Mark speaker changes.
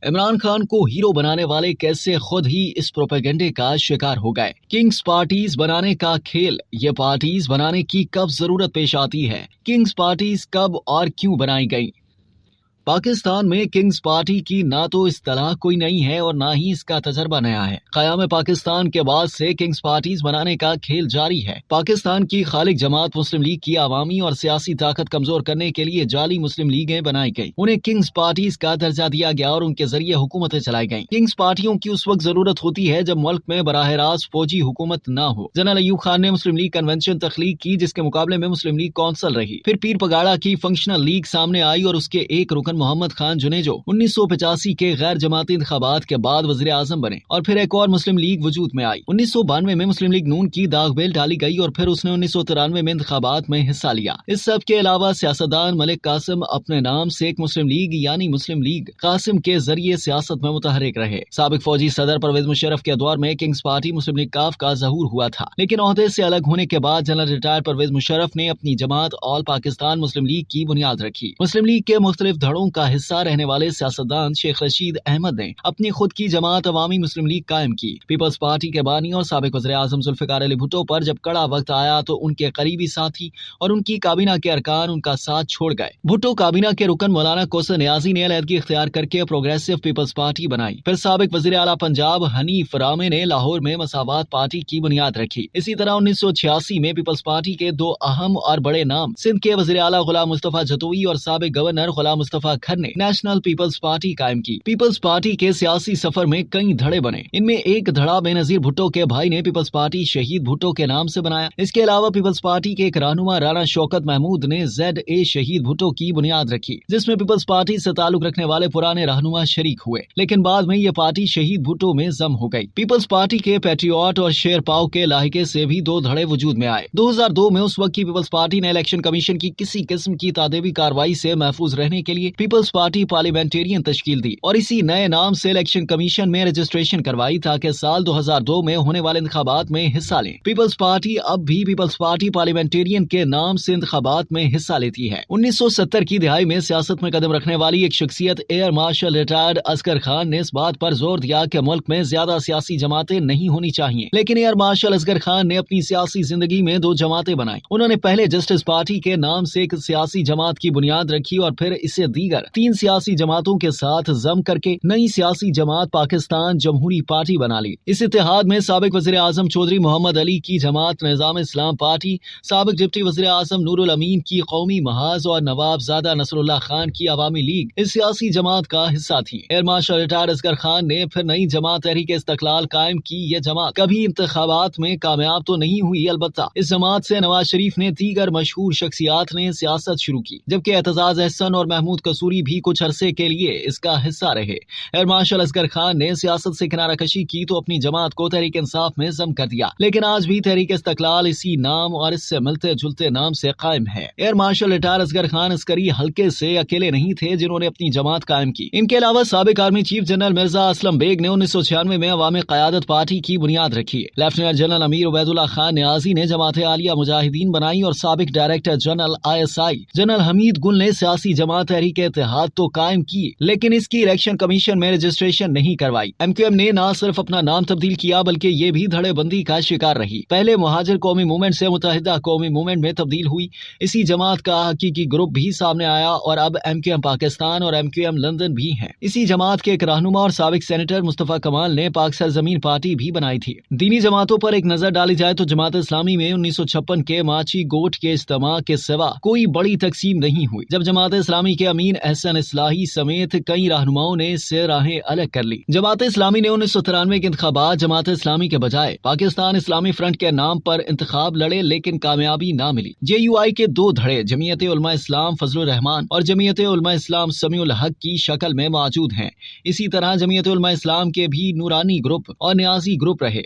Speaker 1: عمران خان کو ہیرو بنانے والے کیسے خود ہی اس پروپیگنڈے کا شکار ہو گئے۔ کنگز پارٹیز بنانے کا کھیل، یہ پارٹیز بنانے کی کب ضرورت پیش آتی ہے؟ کنگز پارٹیز کب اور کیوں بنائی گئیں؟ پاکستان میں کنگز پارٹی کی نہ تو اصطلاح کوئی نہیں ہے اور نہ ہی اس کا تجربہ نیا ہے۔ قیام پاکستان کے بعد سے کنگز پارٹیز بنانے کا کھیل جاری ہے۔ پاکستان کی خالق جماعت مسلم لیگ کی عوامی اور سیاسی طاقت کمزور کرنے کے لیے جعلی مسلم لیگیں بنائی گئیں، انہیں کنگز پارٹیز کا درجہ دیا گیا اور ان کے ذریعے حکومتیں چلائی گئیں۔ کنگز پارٹیوں کی اس وقت ضرورت ہوتی ہے جب ملک میں براہ راست فوجی حکومت نہ ہو۔ جنرل ایوب خان نے مسلم لیگ کنونشن تخلیق کی، جس کے مقابلے میں مسلم لیگ کونسل رہی۔ پھر پیر پگاڑا کی فنکشنل لیگ سامنے آئی اور اس کے ایک رکن محمد خان جنیجو 1985 کے غیر جماعتی انتخابات کے بعد وزیر اعظم بنے اور پھر ایک اور مسلم لیگ وجود میں آئی۔ 1992 میں مسلم لیگ نون کی داغ بیل ڈالی گئی اور پھر اس نے 1993 میں انتخابات میں حصہ لیا۔ اس سب کے علاوہ سیاستدان ملک قاسم اپنے نام سے ایک مسلم لیگ یعنی مسلم لیگ قاسم کے ذریعے سیاست میں متحرک رہے۔ سابق فوجی صدر پرویز مشرف کے دور میں کنگز پارٹی مسلم لیگ کاف کا ظہور ہوا تھا، لیکن عہدے سے الگ ہونے کے بعد جنرل ریٹائر پرویز مشرف نے اپنی جماعت آل پاکستان مسلم لیگ کی بنیاد رکھی۔ مسلم لیگ کے مختلف دھڑوں کا حصہ رہنے والے سیاستدان شیخ رشید احمد نے اپنی خود کی جماعت عوامی مسلم لیگ قائم کی۔ پیپلز پارٹی کے بانی اور سابق وزیر اعظم ذوالفقار علی بھٹو پر جب کڑا وقت آیا تو ان کے قریبی ساتھی اور ان کی کابینہ کے ارکان ان کا ساتھ چھوڑ گئے۔ بھٹو کابینہ کے رکن مولانا کوثر نیازی نے علیحدگی اختیار کر کے پروگریسو پیپلز پارٹی بنائی۔ پھر سابق وزیر اعلیٰ پنجاب حنیف رامے نے لاہور میں مساوات پارٹی کی بنیاد رکھی۔ اسی طرح 1986 میں پیپلز پارٹی کے دو اہم اور بڑے نام سندھ کے وزیر اعلیٰ غلام مصطفیٰ جتوئی اور سابق گورنر غلام مصطفیٰ کھر نے نیشنل پیپلز پارٹی قائم کی۔ پیپلز پارٹی کے سیاسی سفر میں کئی دھڑے بنے، ان میں ایک دھڑا بے نظیر بھٹو کے بھائی نے پیپلز پارٹی شہید بھٹو کے نام سے بنایا۔ اس کے علاوہ پیپلز پارٹی کے ایک رہنما رانا شوکت محمود نے ZA شہید بھٹو کی بنیاد رکھی، جس میں پیپلز پارٹی سے تعلق رکھنے والے پرانے رہنما شریک ہوئے، لیکن بعد میں یہ پارٹی شہید بھٹو میں ضم ہو گئی۔ پیپلز پارٹی کے پیٹریوٹ اور شیر پاؤ کے لاحقے سے بھی دو دھڑے وجود میں آئے۔ 2002 میں اس وقت کی پیپلز پارٹی نے الیکشن کمیشن کی کسی قسم کی تادیبی کارروائی سے محفوظ رہنے کے لیے پیپلز پارٹی پارلیمنٹیرین تشکیل دی اور اسی نئے نام سے الیکشن کمیشن میں رجسٹریشن کروائی تاکہ سال 2002 میں ہونے والے انتخابات میں حصہ لیں۔ پیپلز پارٹی اب بھی پیپلز پارٹی پارلیمنٹیرین کے نام سے انتخابات میں حصہ لیتی ہے۔ 1970 کی دہائی میں سیاست میں قدم رکھنے والی ایک شخصیت air marshal retired Asghar Khan نے اس بات پر زور دیا کہ ملک میں زیادہ سیاسی جماعتیں نہیں ہونی چاہیے، لیکن ایئر مارشل اصغر خان نے اپنی سیاسی زندگی میں دو جماعتیں بنائیں۔ انہوں نے پہلے جسٹس پارٹی کے نام سے ایک سیاسی جماعت کی بنیاد رکھی اور پھر اسے دیگر 3 سیاسی جماعتوں کے ساتھ ضم کر کے نئی سیاسی جماعت پاکستان جمہوری پارٹی بنا لی۔ اس اتحاد میں سابق وزیر اعظم چودھری محمد علی کی جماعت نظام اسلام پارٹی، سابق ڈپٹی وزیر اعظم نور الامین کی قومی محاذ اور نواب زادہ نصر اللہ خان کی عوامی لیگ اس سیاسی جماعت کا حصہ تھی۔ Air marshal retired Asghar Khan نے پھر نئی جماعت تحریک استقلال قائم کی۔ یہ جماعت کبھی انتخابات میں کامیاب تو نہیں ہوئی، البتہ اس جماعت سے نواز شریف نے دیگر مشہور شخصیات نے سیاست شروع کی، جبکہ اعتزاز احسن اور محمود قصوری بھی کچھ عرصے کے لیے اس کا حصہ رہے۔ ایئر مارشل اصغر خان نے سیاست سے کنارہ کشی کی تو اپنی جماعت کو تحریک انصاف میں ضم کر دیا، لیکن آج بھی تحریک استقلال اسی نام اور اس سے ملتے جلتے نام سے قائم ہے۔ Air marshal retire Asghar Khan عسکری حلقے سے اکیلے نہیں تھے جنہوں نے اپنی جماعت قائم کی۔ ان کے علاوہ سابق army chief general Mirza Aslam Beg نے 1996 میں عوامی قیادت پارٹی کی بنیاد رکھی۔ Lieutenant general Amir Ubaidullah Khan Niazi نے جماعت عالیہ مجاہدین بنائی اور سابق director general ISI general Hamid Gul نے سیاسی جماعت تحریک اتحاد تو قائم کی، لیکن اس کی الیکشن کمیشن میں رجسٹریشن نہیں کروائی۔ MQM نے نہ صرف اپنا نام تبدیل کیا بلکہ یہ بھی دھڑے بندی کا شکار رہی۔ پہلے مہاجر قومی موومنٹ سے متحدہ قومی موومنٹ میں تبدیل ہوئی۔ اسی جماعت کا حقیقی گروپ بھی سامنے آیا اور اب MQM پاکستان اور MQM لندن بھی ہیں۔ اسی جماعت کے ایک رہنما اور سابق سینیٹر مصطفیٰ کمال نے پاک سرزمین پارٹی بھی بنائی تھی۔ دینی جماعتوں پر ایک نظر ڈالی جائے تو جماعت اسلامی میں 1956 کے ماچی گوٹ کے اجتماع کے سوا کوئی بڑی تقسیم نہیں ہوئی۔ جب جماعت اسلامی کے امین احسن اصلاحی سمیت کئی رہنماؤں نے اس سے راہیں الگ کر لی۔ جماعت اسلامی نے 1993 کے انتخابات جماعت اسلامی کے بجائے پاکستان اسلامی فرنٹ کے نام پر انتخاب لڑے، لیکن کامیابی نہ ملی۔ JUI کے دو دھڑے جمعیت علماء اسلام فضل الرحمان اور جمعیت علماء اسلام سمیع الحق کی شکل میں موجود ہیں۔ اسی طرح جمعیت علماء اسلام کے بھی نورانی گروپ اور نیازی گروپ رہے۔